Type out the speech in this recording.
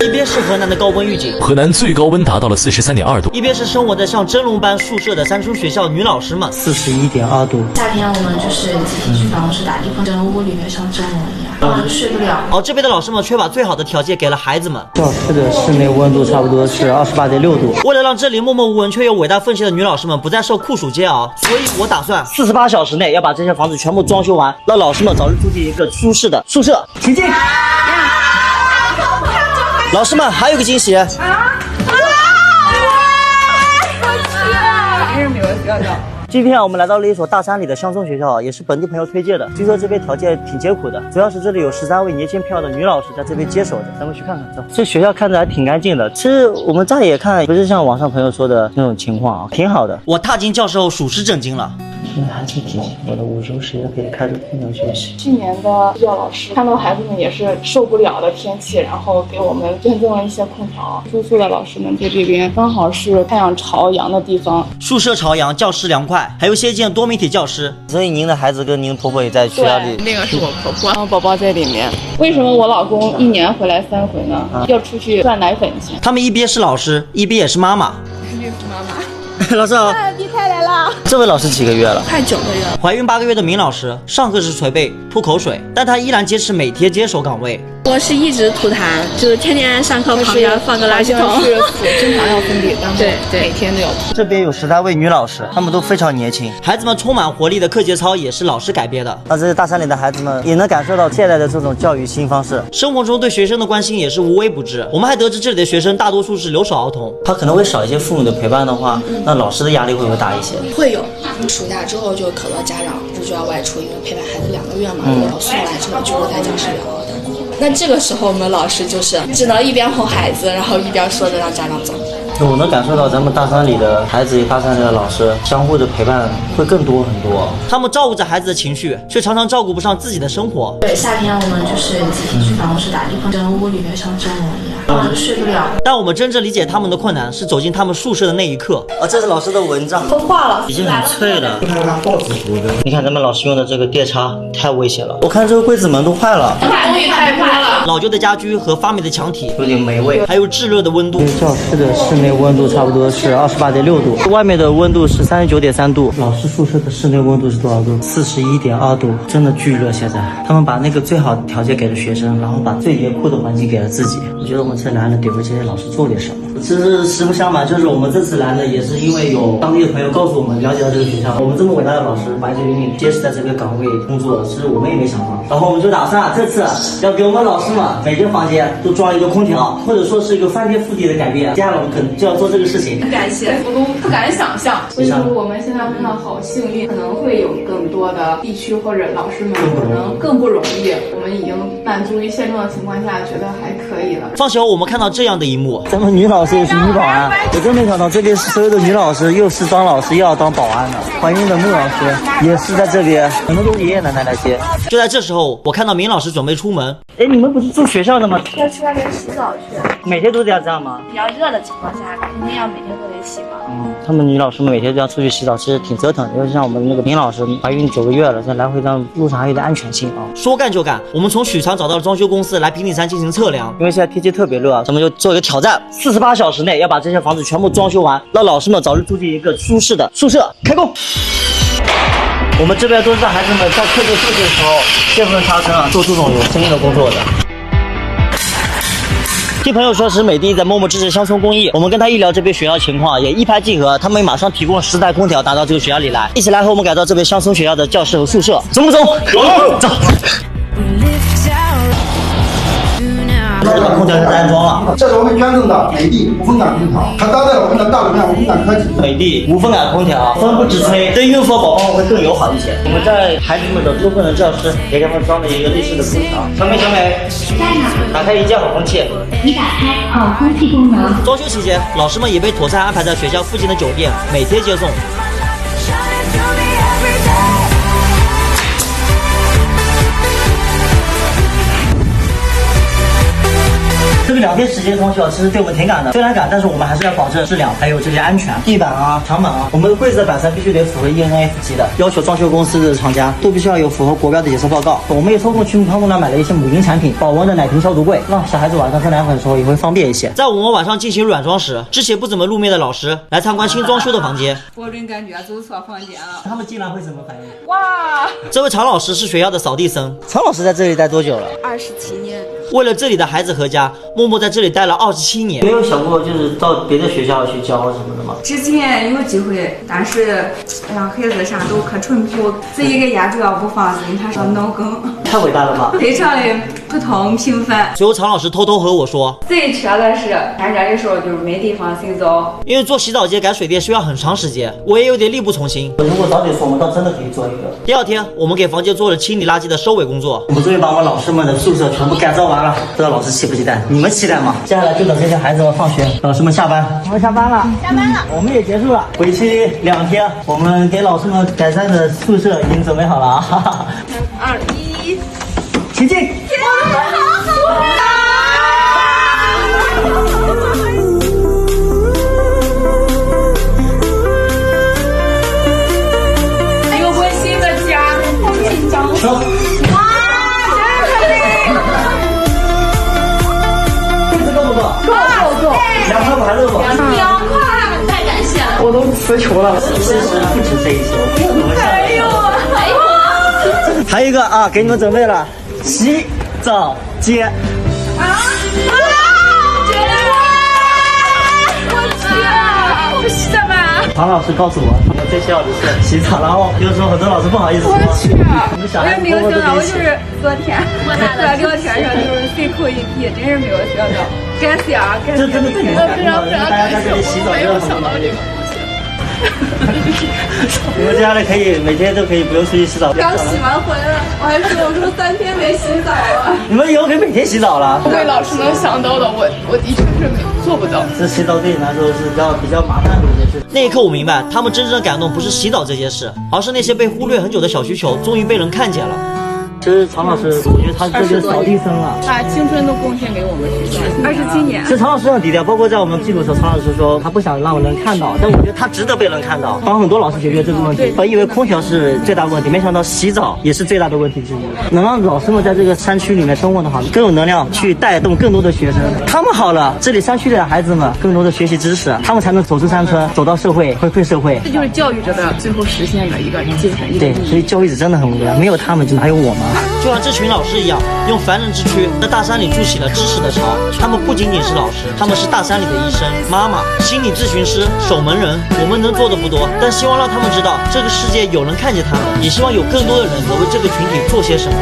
一边是河南的高温预警，河南最高温达到了43.2度；一边是生活在像蒸笼般宿舍的三中学校女老师们41.2度。夏天我们就是集体去办公室打地铺，整个屋里面像蒸笼一样，然后就睡不了。而这边的老师们却把最好的条件给了孩子们。教室的室内温度差不多是28.6度。为了让这里默默无闻却又伟大奉献的女老师们不再受酷暑煎熬，所以我打算48小时内要把这些房子全部装修完，让老师们早日住进一个舒适的宿舍。请进。老师们还有个惊喜。今天我们来到了一所大山里的乡村学校，也是本地朋友推荐的。据说这边条件挺艰苦的，主要是这里有13位年轻漂亮的女老师在这边接手着。咱们去看看，走。这学校看着还挺干净的，其实我们乍眼看不是像网上朋友说的那种情况啊，挺好的。我踏进教室后，属实震惊了。现在还挺提醒我的午休时间可以开着空调学习。去年的幼教老师看到孩子们也是受不了的天气，然后给我们捐赠了一些空调。住宿的老师们在这边刚好是太阳朝阳的地方，宿舍朝阳，教室凉快，还有先进多媒体教师。所以您的孩子跟您婆婆也在学校里？那个是我婆婆，然后宝宝在里面。为什么我老公1年回来3回呢？要出去赚奶粉钱。他们一边是老师，一边也是妈妈。肯定是妈妈。老师好，弟太来了。这位老师几个月了？快9个月了。怀孕8个月的明老师，上课时捶背、吐口水，但她依然坚持每天接手岗位。我是一直吐痰，就是天天上课旁边放个垃圾桶，是经常要分离，但是对，每天都要吐。这边有13位女老师，她们都非常年轻，孩子们充满活力的课间操也是老师改编的。那这些大山里的孩子们也能感受到现在的这种教育新方式，生活中对学生的关心也是无微不至。我们还得知这里的学生大多数是留守儿童，他可能会少一些父母的陪伴的话，那老师的压力会不会大一些？会有，暑假之后就可多家长不就要外出，因为陪伴孩子2个月嘛，然后送来之后就会在教室里好好等。那这个时候我们老师就是只能一边哄孩子，然后一边说着让家长走。我能感受到咱们大山里的孩子与大山里的老师相互的陪伴会更多很多。他们照顾着孩子的情绪，却常常照顾不上自己的生活。对，夏天我们就是集体去办公室打地铺，整个屋里面像蒸笼一样，然后就睡不了。但我们真正理解他们的困难，是走进他们宿舍的那一刻。这是老师的蚊帐，都化了，已经很脆了。你看咱们老师用的这个电插太危险了。我看这个柜子门都坏了，东西太多了。老旧的家居和发霉的墙体有点霉味，还有炙热的温度。教室的室内温度差不多是28.6度，外面的温度是39.3度。老师宿舍的室内温度是多少度？41.2度，真的巨热。现在他们把那个最好的条件给了学生，然后把最严酷的环境给了自己。我觉得我们这来了得为这些老师做点什么。其实实不相瞒，就是我们这次来呢，也是因为有当地的朋友告诉我们了解到这个学校，我们这么伟大的老师白天命坚持在这个岗位工作，其实我们也没想到。然后我们就打算这次要给我们老师们每个房间都装一个空调，或者说是一个翻天覆地的改变。接下来我们可能就要做这个事情。感谢，我都不敢想象。所以说我们现在真的好幸运，可能会有更多的地区或者老师们可能更不容易。我们已经满足于现状的情况下，觉得还可以了。放学后我们看到这样的一幕，咱们女老师也是女保安，我真没想到这边所有的女老师又是当老师又要当保安的。怀孕的穆老师也是在这边，很多都是爷爷奶奶来接。就在这时候，我看到明老师准备出门。哎，你们不是住学校的吗？要去外面洗澡去。每天都这样吗？比较热的情况下，肯定要每天都得洗嘛。他们女老师们每天都要出去洗澡，其实挺折腾的。尤其像我们那个明老师，怀孕9个月了，在来回这样路上还有点安全性啊。说干就干，我们从许昌找到了装修公司来平顶山进行测量。因为现在天气特别热啊，咱们就做一个挑战，48小时内要把这些房子全部装修完，让老师们早日住进一个舒适的宿舍。开工！我们这边都是在孩子们在课间休息的时候见缝插针啊，做这种有声音的工作的。听朋友说，是美的在默默支持乡村公益。我们跟他一聊这边学校情况，也一拍即合，他们马上提供了10台空调打到这个学校里来，一起来和我们改造这边乡村学校的教室和宿舍。走不走？走。这把空调现在安装了，这是我们捐赠的美的无风感空调，它搭载了我们的大容量无风感科技。美的无风感空调，风不直吹，对孕妇和宝宝们会更友好一些。我们在孩子们的部分的教室也给他们装了一个类似的空调。小美，在哪？打开一键好空气。已打开好空气功能。装修期间，老师们也被妥善安排在学校附近的酒店，每天接送。这个2天时间装修啊，其实对我们挺赶的，虽然赶，但是我们还是要保证质量，还有这些安全，地板啊、墙板啊，我们柜子的板材必须得符合 ENF 级的要求，装修公司的厂家都必须要有符合国标的检测报告。我们也抽空去康木兰买了一些母婴产品，保温的奶瓶消毒柜，让小孩子晚上喝奶粉的时候也会方便一些。在我们晚上进行软装时，之前不怎么露面的老师来参观新装修的房间。我真感觉走错房间了。他们进来会怎么反应？哇！这位常老师是学校的扫地僧。常老师在这里待多久了27年。为了这里的孩子和家，默默在这里待了27年。没有想过就是到别的学校去教什么的吗？之前有机会，但是哎呀，孩子啥都可淳朴，自己给家主要不放心，他说脑梗，太伟大了吧！非常的普通平凡。随后常老师偷偷和我说，最缺的是寒假的时候就是没地方洗澡，因为做洗澡间改水电需要很长时间，我也有点力不从心。如果早点说，我们倒真的可以做一个。第2天，我们给房间做了清理垃圾的收尾工作。我们终于把我们老师们的宿舍全部改造完了，不知道老师期不期待？你们期待吗？接下来就等这些孩子们放学，老师们下班。我们下班了，我们也结束了。为期2天，我们给老师们改善的宿舍已经准备好了啊！哈哈。2、1，请进。有温馨的家，好紧张。走。哇，真的位置够不够？够。2块还热不？ 2块，太感谢了。我都词穷了。其实不止这一些，我们哎呦，哎呦。还有一个啊，给你们准备了洗澡间。我洗澡吧。常老师告诉我，他们最需要的是洗澡，然后有时候很多老师不好意思说。你们小孩子没有想到，我就是昨天在聊天上就是随口一提，真是没有想到。感谢啊，感谢！这真的对你们感动了，因为大家在这里洗澡真的很不容易。你们接下来可以每天都可以不用出去洗澡。刚洗完回来，我还说3天没洗澡了。你们以后可以每天洗澡了。对老师能想到的，我的确是做不到。这洗澡对你来说是比较麻烦的一件事。那一刻我明白，他们真正的感动不是洗澡这件事，而是那些被忽略很久的小需求终于被人看见了。其实常老师，我觉得他这个扫地僧了，把青春都贡献给我们学校。27年。其实常老师很低调，包括在我们记录的时候，常老师说他不想让人看到，但我觉得他值得被人看到，帮很多老师解决这个问题。本以为空调是最大的问题，没想到洗澡也是最大的问题之一。能让老师们在这个山区里面生活的好，更有能量去带动更多的学生。他们好了，这里山区的孩子们更多的学习知识，他们才能走出山村，走到社会，回馈社会。这就是教育者的最后实现的一个精神。对，所以教育者真的很无聊，没有他们就哪有我们。就像这群老师一样，用凡人之躯在大山里筑起了知识的巢。他们不仅仅是老师，他们是大山里的医生、妈妈、心理咨询师、守门人。我们能做的不多，但希望让他们知道，这个世界有人看见他们，也希望有更多的人能为这个群体做些什么。